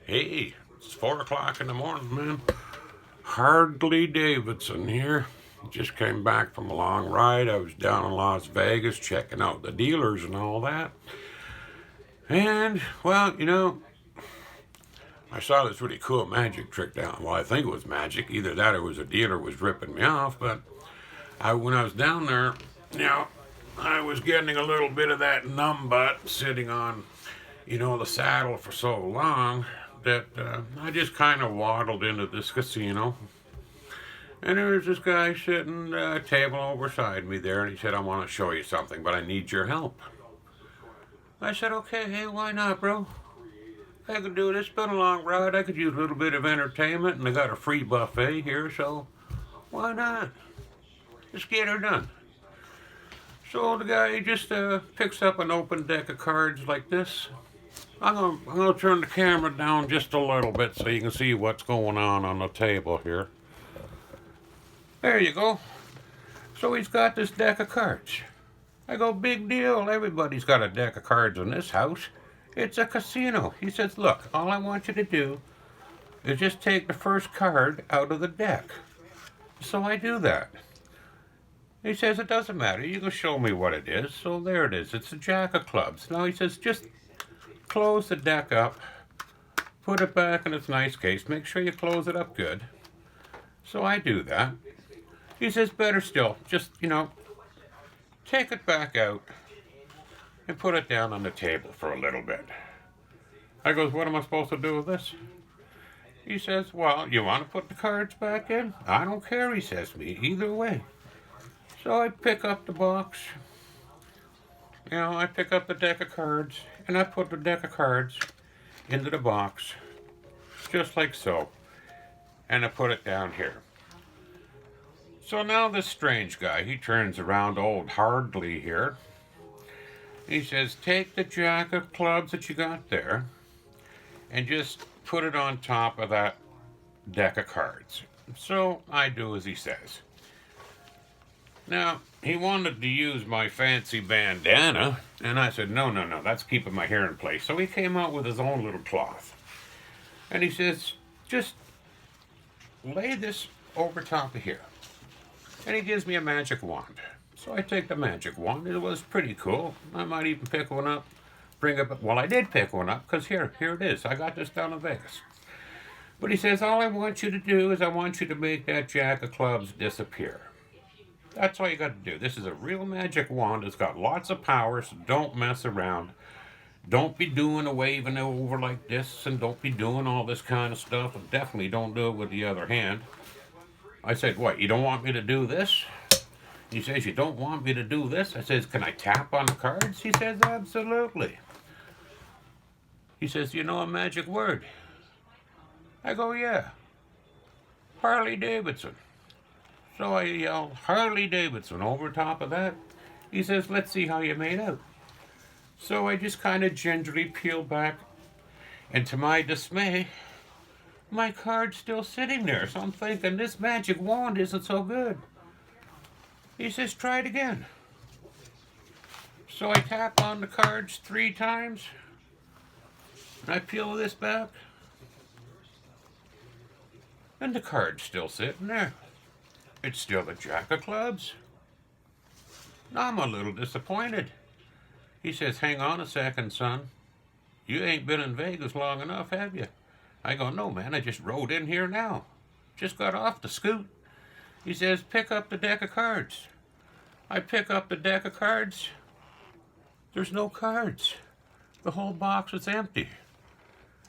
Hey, it's 4 o'clock in the morning, man. Hardly Davidson here. Just came back from a long ride. I was down in Las Vegas checking out the dealers and all that. And, well, I saw this really cool magic trick down. Well, I think it was magic. Either that or it was a dealer was ripping me off. But when I was down there, I was getting a little bit of that numb butt sitting on, the saddle for so long that I just kind of waddled into this casino. And there was this guy sitting at a table over beside me there, and he said, I want to show you something, but I need your help. I said, okay, hey, why not, bro? I could do this. It's been a long ride. I could use a little bit of entertainment, and I got a free buffet here, so why not? Just get her done. So the guy just picks up an open deck of cards like this. I'm gonna turn the camera down just a little bit so you can see what's going on the table here. There you go. So he's got this deck of cards. I go, big deal. Everybody's got a deck of cards in this house. It's a casino. He says, look, all I want you to do is just take the first card out of the deck. So I do that. He says, it doesn't matter. You can show me what it is. So there it is. It's a jack of clubs. Now he says, just close the deck up, put it back in its nice case, make sure you close it up good. So I do that. He says, better still, just, take it back out and put it down on the table for a little bit. I goes, what am I supposed to do with this? He says, well, you want to put the cards back in? I don't care, he says to me, either way. So I pick up the box. I pick up the deck of cards, and I put the deck of cards into the box, just like so, and I put it down here. So now this strange guy, he turns around to old Hardly here. He says, take the jack of clubs that you got there, and just put it on top of that deck of cards. So I do as he says. Now, he wanted to use my fancy bandana, and I said, no, that's keeping my hair in place. So he came out with his own little cloth. And he says, just lay this over top of here. And he gives me a magic wand. So I take the magic wand. It was pretty cool. I might even pick one up, bring it. Well, I did pick one up, because here it is. I got this down in Vegas. But he says, all I want you to do is I want you to make that jack of clubs disappear. That's all you got to do. This is a real magic wand. It's got lots of power, so don't mess around. Don't be doing a waving over like this, and don't be doing all this kind of stuff, and definitely don't do it with the other hand. I said, what, you don't want me to do this? He says, you don't want me to do this? I says, can I tap on the cards? He says, absolutely. He says, you know a magic word? I go, yeah. Harley Davidson. So I yell, Harley Davidson, over top of that. He says, let's see how you made out. So I just kind of gingerly peel back, and to my dismay, my card's still sitting there. So I'm thinking, this magic wand isn't so good. He says, try it again. So I tap on the cards 3 times, and I peel this back, and the card's still sitting there. It's still the jack of clubs. I'm a little disappointed. He says, hang on a second, son. You ain't been in Vegas long enough, have you? I go, no, man, I just rode in here now. Just got off the scoot. He says, pick up the deck of cards. I pick up the deck of cards. There's no cards. The whole box was empty.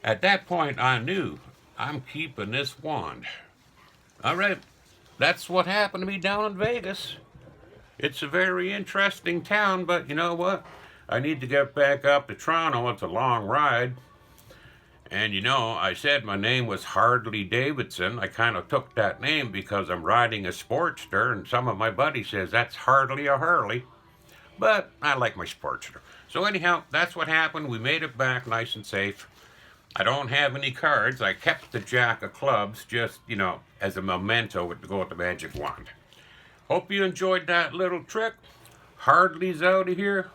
At that point, I knew I'm keeping this wand. All right. That's what happened to me down in Vegas. It's a very interesting town, but you know what? I need to get back up to Toronto. It's a long ride. And I said my name was Hardly Davidson. I kind of took that name because I'm riding a Sportster, and some of my buddies says that's hardly a Harley. But I like my Sportster. So anyhow, that's what happened. We made it back nice and safe. I don't have any cards. I kept the jack of clubs just, as a memento to go with the magic wand. Hope you enjoyed that little trick. Hardly's out of here.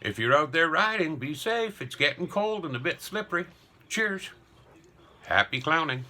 If you're out there riding, be safe. It's getting cold and a bit slippery. Cheers. Happy clowning.